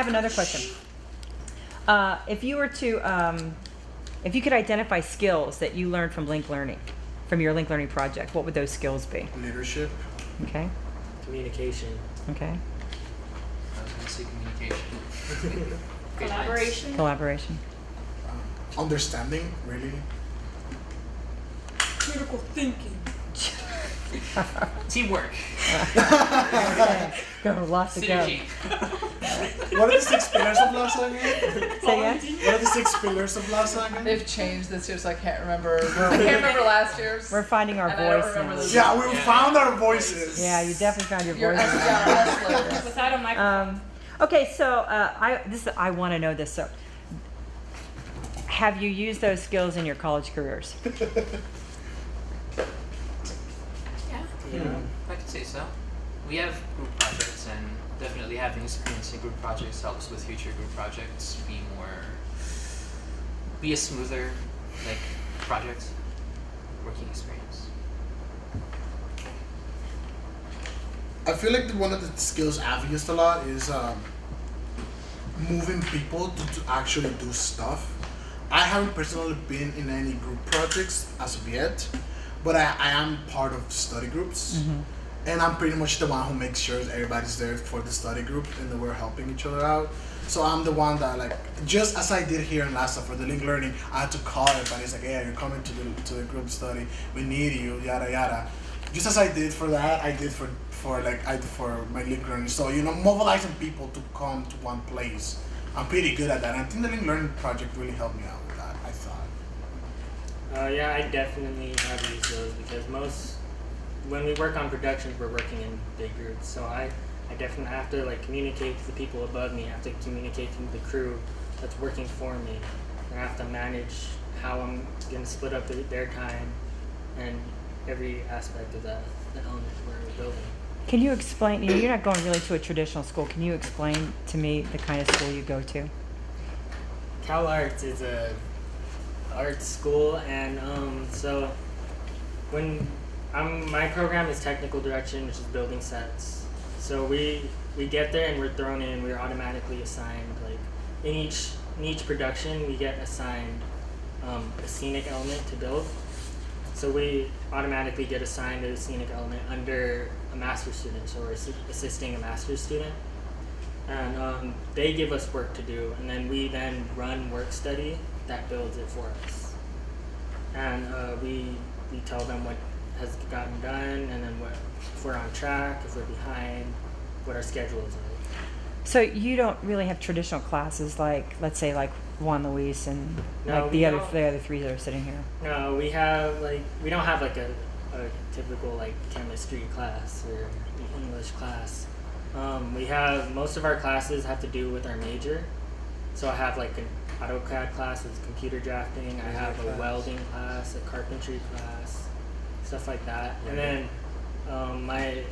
have another question. If you were to, if you could identify skills that you learned from Link Learning, from your Link Learning project, what would those skills be? Leadership. Okay. Communication. Okay. I was going to say communication. Collaboration. Collaboration. Understanding, really. Critical thinking. Teamwork. Go, lots to go. Synergy. What are the 6 pillars of lasagna? Say again? What are the 6 pillars of lasagna? They've changed this year, so I can't remember. I can't remember last year's. We're finding our And I don't voice remember now. the- Yeah, we found our voices. Yeah, you definitely found your You're voice. hustlers. Without a microphone. Okay, so I want to know this. So, have you used those skills in your college careers? Yeah. I could say so. We have group projects, and definitely having experience in group projects helps with future group projects be a smoother, like, project working experience. I feel like one of the skills I've used a lot is moving people to actually do stuff. I haven't personally been in any group projects as of yet, but I am part of study groups. And I'm pretty much the one who makes sure everybody's there for the study group and that we're helping each other out. So I'm the one that, like, just as I did here in Lhasa for the Link Learning, I had to call everybody. It's like, hey, you're coming to the group study. We need you, yada yada. Just as I did for that, I did for my Link Learning. So, you know, mobilizing people to come to one place. I'm pretty good at that. And I think the Link Learning project really helped me out with that, I thought. Yeah, I definitely have used those because when we work on productions, we're working in big groups. So I definitely have to, like, communicate to the people above me. I have to communicate to the crew that's working for me. And I have to manage how I'm going to split up their time and every aspect of the element we're building. Can you explain? You're not going really to a traditional school. Can you explain to me the kind of school you go to? Cal Arts is a art school, and so when my program is technical direction, which is building sets. So we get there and we're thrown in. We're automatically assigned, like, in each production we get assigned a scenic element to build. So we automatically get assigned a scenic element under a master's student, so we're assisting a master's student. And they give us work to do, and then we run work study that builds it for us. And we tell them what has gotten done, and then if we're on track, if we're behind, what our schedule is like. So you don't really have traditional classes like, let's say, like Juan Luis and No, like we the other don't. three that are sitting here. No, we don't have like a typical, like, chemistry class or English class. We have, most of our classes have to do with our major. So I have, like, an AutoCAD class with computer drafting. I have a welding class, a carpentry class, stuff like that. And then my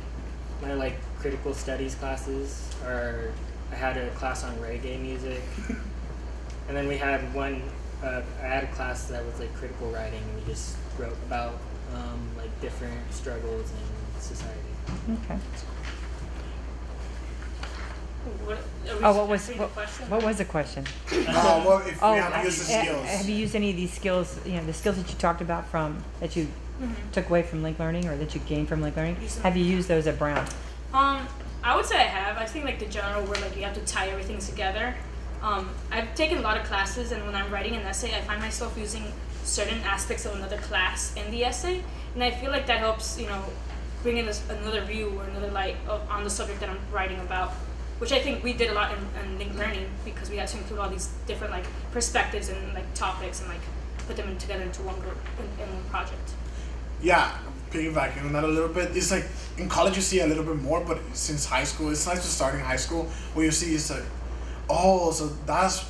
like critical studies classes are, I had a class on reggae music. And then we had I had a class that was like critical writing, and we just wrote about like different struggles in society. Okay. What was the question? What was the question? Well, if we have used the have skills. you used any of these skills? You know, the skills that you talked about that you took away from Link Learning or that you gained from Link Learning. Use them. Have you used those at Brown? I would say I have. I think, like, the general where, like, you have to tie everything together. I've taken a lot of classes, and when I'm writing an essay, I find myself using certain aspects of another class in the essay, and I feel like that helps, you know, bring in another view or another light on the subject that I'm writing about, which I think we did a lot in Link Learning because we had to include all these different, like, perspectives and, like, topics and, like, put them together into one group in one project. Yeah, piggybacking on that a little bit. It's like in college you see a little bit more, but since high school, it's nice to start in high school where you see it's like, oh, so that's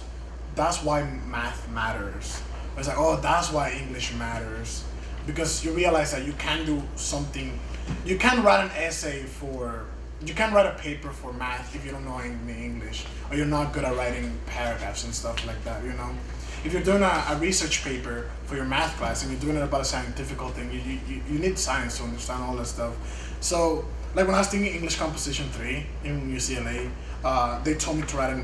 why math matters. It's like, oh, that's why English matters, because you realize that you can do something. You can't write an essay you can't write a paper for math if you don't know any English, or you're not good at writing paragraphs and stuff like that, you know? If you're doing a research paper for your math class and you're doing it about a scientific thing, you need science to understand all that stuff. So like when I was taking English Composition 3 in UCLA, they told me to write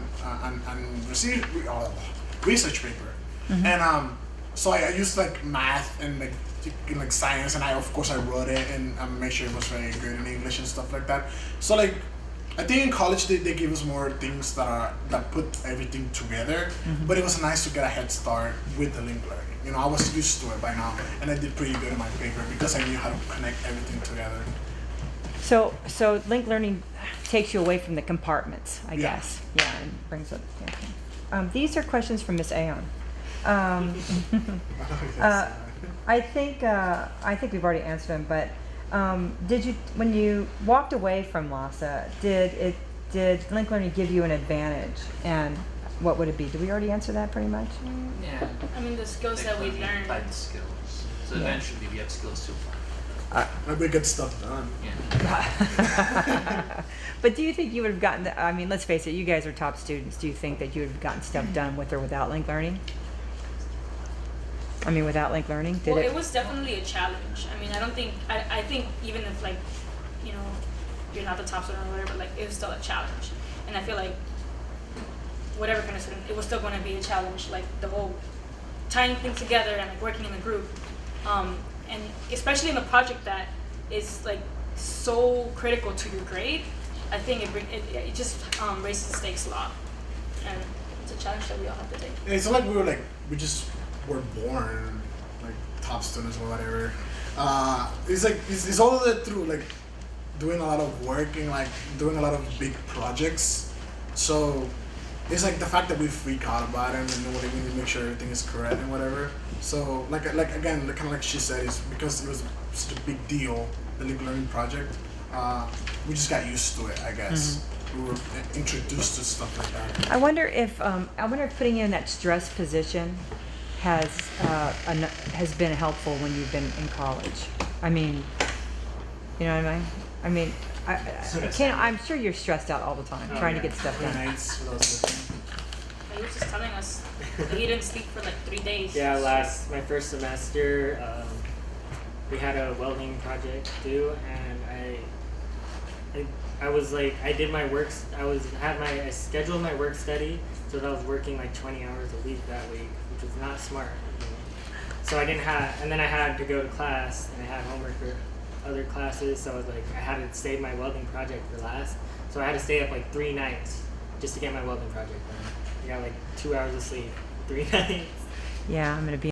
research paper, and so I used like math and like science, and of course I wrote it and made sure it was very good in English and stuff like that. So like, I think in college they give us more things that put everything together, but it was nice to get a head start with the link learning. You know, I was used to it by now, and I did pretty good in my paper because I knew how to connect everything together. So link learning takes you away from the compartments, I Yeah. guess. Yeah, and brings up. Yeah. These are questions from Miss Aon. I think we've already answered them, but did you, when you walked away from LASA, did link learning give you an advantage, and what would it be? Did we already answer that pretty much? Yeah. I mean, the skills that we learned. Applied skills. So Yeah. eventually we have skills to apply. And we get stuff done. Yeah. But do you think you would have gotten I mean, let's face it, you guys are top students. Do you think that you would have gotten stuff done with or without link learning? I mean, without link learning, did Well, it? it was definitely a challenge. I mean, I don't think I think even if like, you know, you're not the top student or whatever, like it was still a challenge. And I feel like whatever kind of student, it was still going to be a challenge. Like the whole tying things together and like working in a group, and especially in a project that is like so critical to your grade. I think it just raises the stakes a lot, and it's a challenge that we all have to take. It's not like we just were born like top students or whatever. It's like it's all that through like doing a lot of work and like doing a lot of big projects. So it's like the fact that we freak out about it and we need to make sure everything is correct and whatever. So like again, kind of like she said, is because it was such a big deal, the link learning project. We just got used to it, I guess. We were introduced to stuff like that. I wonder if putting you in that stress position has been helpful when you've been in college. I mean, you know what I mean? I mean, I can't. I'm sure you're stressed out all the time trying to get stuff done. Nights, what else? He was just telling us that he didn't sleep for like 3 days. Yeah, my first semester, we had a welding project due, and I was like, I did my work. I scheduled my work study so that I was working like 20 hours a week that week, which was not smart. You know? So I didn't have, and then I had to go to class, and I had homework for other classes. So I was like, I had to save my welding project for last. So I had to stay up like 3 nights just to get my welding project done. I got like 2 hours of sleep, 3 nights. Yeah, I'm gonna be